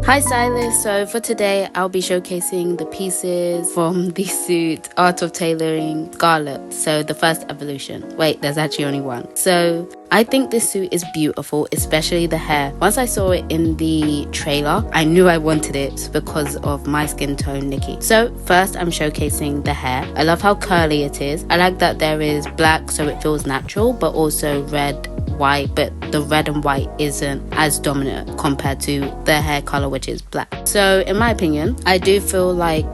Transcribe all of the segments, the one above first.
Hi stylists, so for today I'll be showcasing the pieces from the suit Art of Tailoring Scarlet, so the first evolution. Wait, there's actually only one. So I think this suit is beautiful, especially the hair. Once I saw it in the trailer, I knew I wanted it because of my skin tone, Nikki. So first I'm showcasing the hair. I love how curly it is. I like that there is black so it feels natural, but also red, white, but the red and white isn't as dominant compared to the hair color, which is black. So in my opinion, I do feel like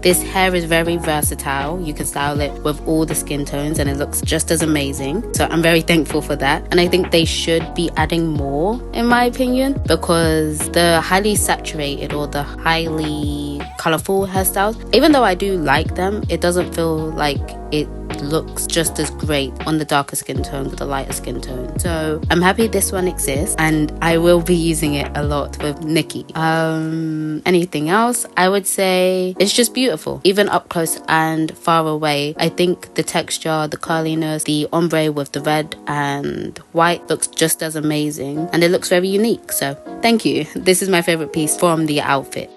this hair is very versatile. You can style it with all the skin tones and it looks just as amazing. So I'm very thankful for that. And I think they should be adding more, in my opinion, because the highly saturated or the highly colorful hairstyles, even though I do like them, it doesn't feel like it looks just as great on the darker skin tone with the lighter skin tone. So I'm happy this one exists and I will be using it a lot with Nikki. Anything else? I would say it's just beautiful, even up close and far away. I think the texture, the curliness, the ombre with the red and white looks just as amazing and it looks very unique. So thank you. This is my favorite piece from the outfit.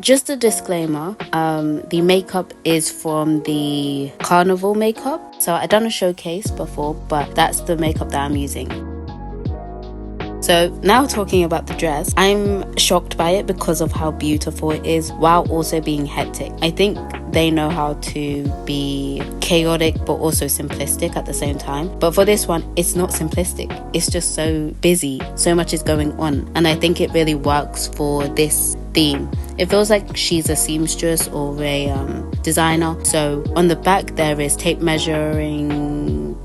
Just a disclaimer, the makeup is from the carnival makeup. So I've done a showcase before, but that's the makeup that I'm using. So now talking about the dress, I'm shocked by it because of how beautiful it is while also being hectic. I think they know how to be chaotic but also simplistic at the same time. But for this one, it's not simplistic. It's just so busy. So much is going on. And I think it really works for this theme. It feels like she's a seamstress or a designer. So on the back there is measuring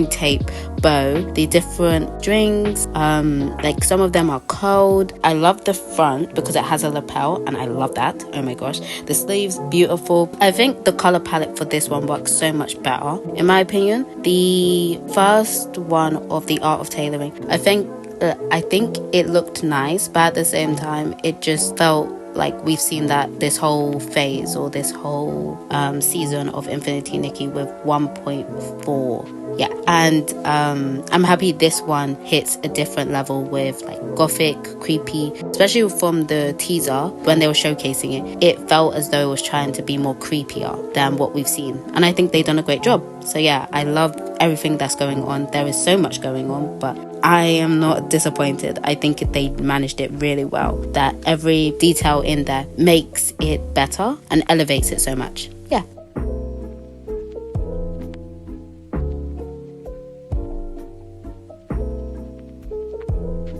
tape, bow, the different strings, like some of them are curled. I love the front because it has a lapel and I love that. Oh my gosh, the sleeves, beautiful. I think the color palette for this one works so much better in my opinion. The first one of the Art of Tailoring, I think it looked nice, but at the same time it just felt like we've seen that this whole phase or this whole season of Infinity Nikki with 1.4. Yeah, and I'm happy this one hits a different level with like gothic, creepy, especially from the teaser when they were showcasing it. It felt as though it was trying to be more creepier than what we've seen, and I think they've done a great job. So yeah, I love everything that's going on. There is so much going on, but I am not disappointed. I think they managed it really well, that every detail in there makes it better and elevates it so much. Yeah.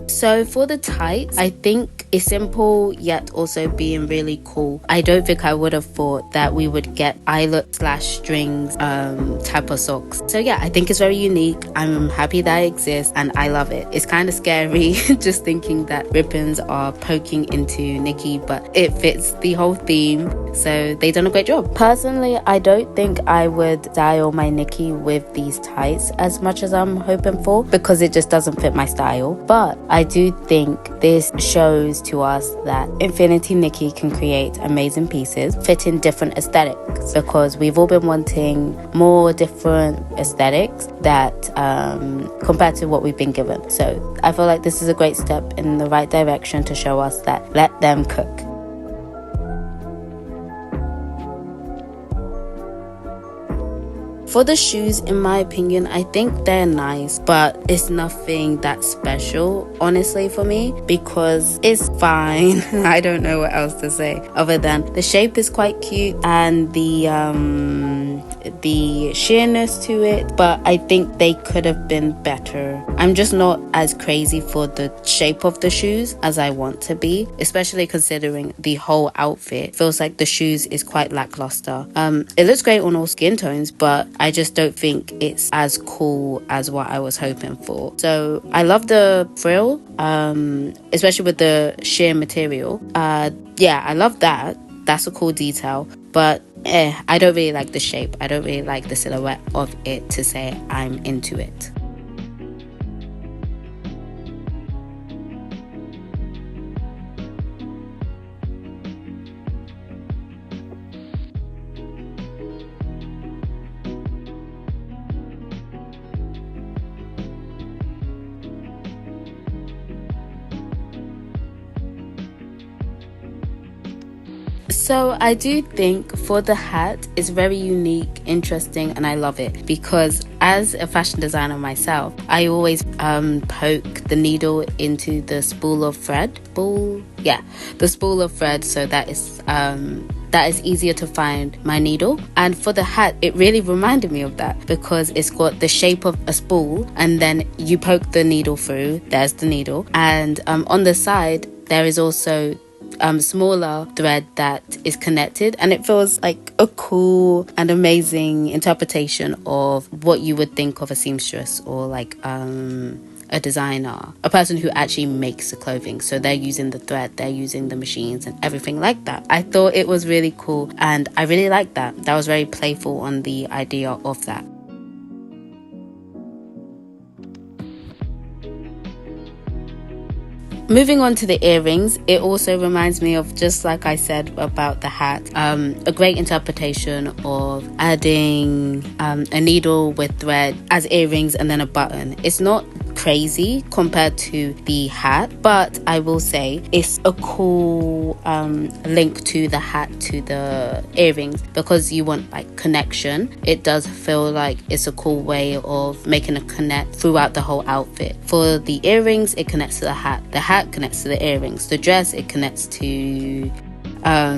So for the tights, I think it's simple yet also being really cool. I don't think I would have thought that we would get eyelet / strings type of socks. So yeah, I think it's very unique. I'm happy that it exists and I love it. It's kind of scary just thinking that ribbons are poking into Nikki, but it fits the whole theme. So they've done a great job. Personally, I don't think I would style my Nikki with these tights as much as I'm hoping for because it just doesn't fit my style. But I do think this shows to us that Infinity Nikki can create amazing pieces fitting different aesthetics, because we've all been wanting more different aesthetics that compared to what we've been given. So I feel like this is a great step in the right direction to show us that let them cook. For the shoes, in my opinion, I think they're nice, but it's nothing that special, honestly, for me, because it's fine. I don't know what else to say other than the shape is quite cute and the sheerness to it, but I think they could have been better. I'm just not as crazy for the shape of the shoes as I want to be, especially considering the whole outfit feels like the shoes is quite lackluster. It looks great on all skin tones, but I just don't think it's as cool as what I was hoping for. So I love the frill, especially with the sheer material. Yeah, I love that. That's a cool detail, but I don't really like the shape. I don't really like the silhouette of it to say I'm into it. So I do think for the hat, it's very unique, interesting, and I love it because as a fashion designer myself, I always poke the needle into the spool of thread. The spool of thread, so that is easier to find my needle. And for the hat, it really reminded me of that because it's got the shape of a spool, and then you poke the needle through. There's the needle, and on the side there is also smaller thread that is connected, and it feels like a cool and amazing interpretation of what you would think of a seamstress or like a designer, a person who actually makes the clothing. So they're using the thread, they're using the machines and everything like that. I thought it was really cool, and I really liked that. That was very playful on the idea of that. Moving on to the earrings, it also reminds me of, just like I said about the hat, a great interpretation of adding a needle with thread as earrings and then a button. It's not crazy compared to the hat, but I will say it's a cool link to the hat to the earrings because you want like connection. It does feel like it's a cool way of making a connect throughout the whole outfit. For the earrings, it connects to the hat connects to the earrings, the dress it connects to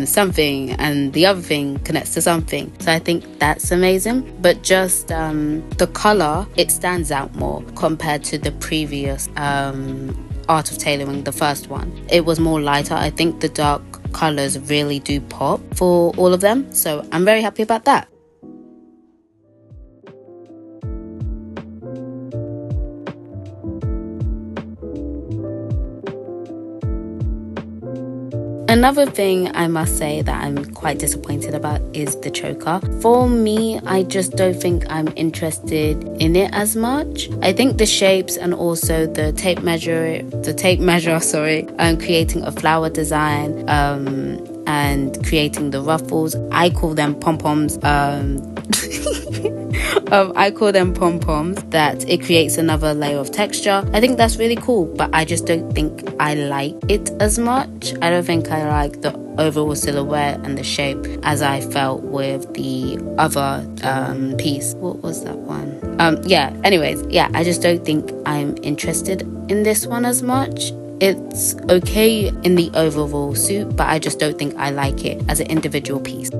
something, and the other thing connects to something. So I think that's amazing. But just the color, it stands out more compared to the previous Art of Tailoring, the first one. It was more lighter. I think the dark colors really do pop for all of them, so I'm very happy about that. Another thing I must say that I'm quite disappointed about is the choker. For me, I just don't think I'm interested in it as much. I think the shapes and also the tape measure, creating a flower design, and creating the ruffles. I call them pom-poms. I call them pom-poms, that it creates another layer of texture. I think that's really cool, but I just don't think I like it as much. I don't think I like the overall silhouette and the shape as I felt with the other piece. What was that one? I just don't think I'm interested in this one as much. It's okay in the overall suit, but I just don't think I like it as an individual piece.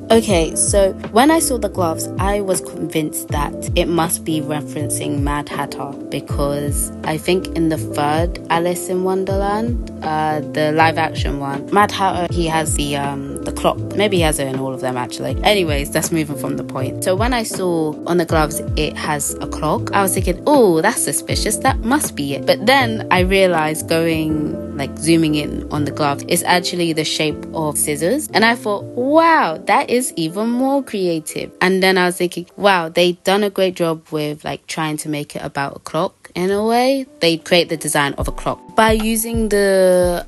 Okay, so when I saw the gloves, I was convinced that it must be referencing Mad Hatter because I think in the third Alice in Wonderland, the live action one, Mad Hatter, he has the clock. Maybe he has it in all of them actually. Anyways, that's moving from the point. So when I saw on the gloves it has a clock, I was thinking, oh, that's suspicious. That must be it. But then I realized zooming in on the glove, it's actually the shape of scissors. And I thought, wow, that is even more creative. And then I was thinking, wow, they've done a great job with trying to make it about a clock in a way. They create the design of a clock by using the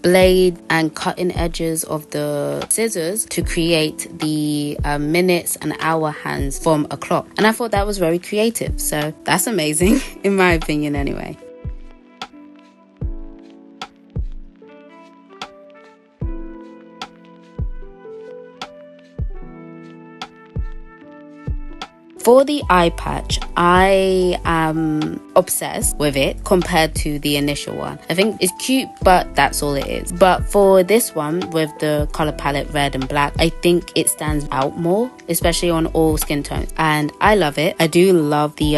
blade and cutting edges of the scissors to create the minutes and hour hands from a clock. And I thought that was very creative. So that's amazing, in my opinion anyway. For the eye patch, I am obsessed with it compared to the initial one. I think it's cute, but that's all it is. But for this one, with the color palette red and black, I think it stands out more, especially on all skin tones. And I love it. I do love the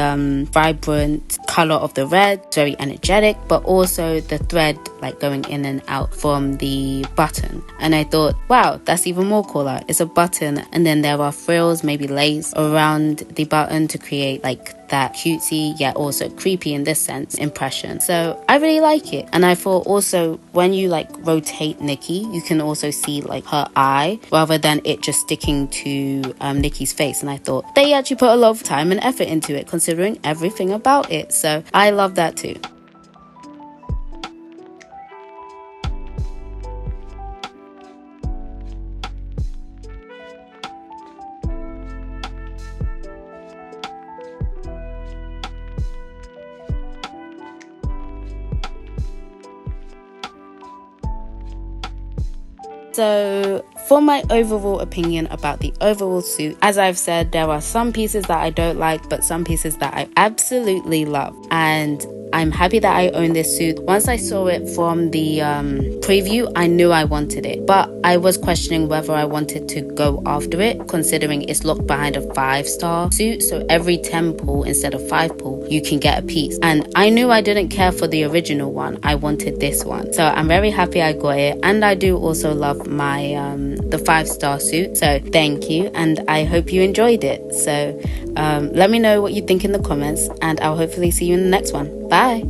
vibrant color of the red. It's very energetic, but also the thread going in and out from the button. And I thought, wow, that's even more cooler. It's a button, and then there are frills, maybe lace around the button to create that cutesy yet also creepy in this sense impression. So I really like it. And I thought also when you rotate Nikki, you can also see her eye rather than it just sticking to Nikki's face. And I thought they actually put a lot of time and effort into it considering everything about it. So I love that too. So for my overall opinion about the overall suit, as I've said, there are some pieces that I don't like, but some pieces that I absolutely love. And I'm happy that I own this suit. Once I saw it from the preview, I knew I wanted it, but I was questioning whether I wanted to go after it, considering it's locked behind a 5-star suit. So every 10 pull instead of 5 pull, you can get a piece. And I knew I didn't care for the original one. I wanted this one. So I'm very happy I got it. And I do also love my the 5-star suit. So thank you. And I hope you enjoyed it. So let me know what you think in the comments, and I'll hopefully see you in the next one. Bye.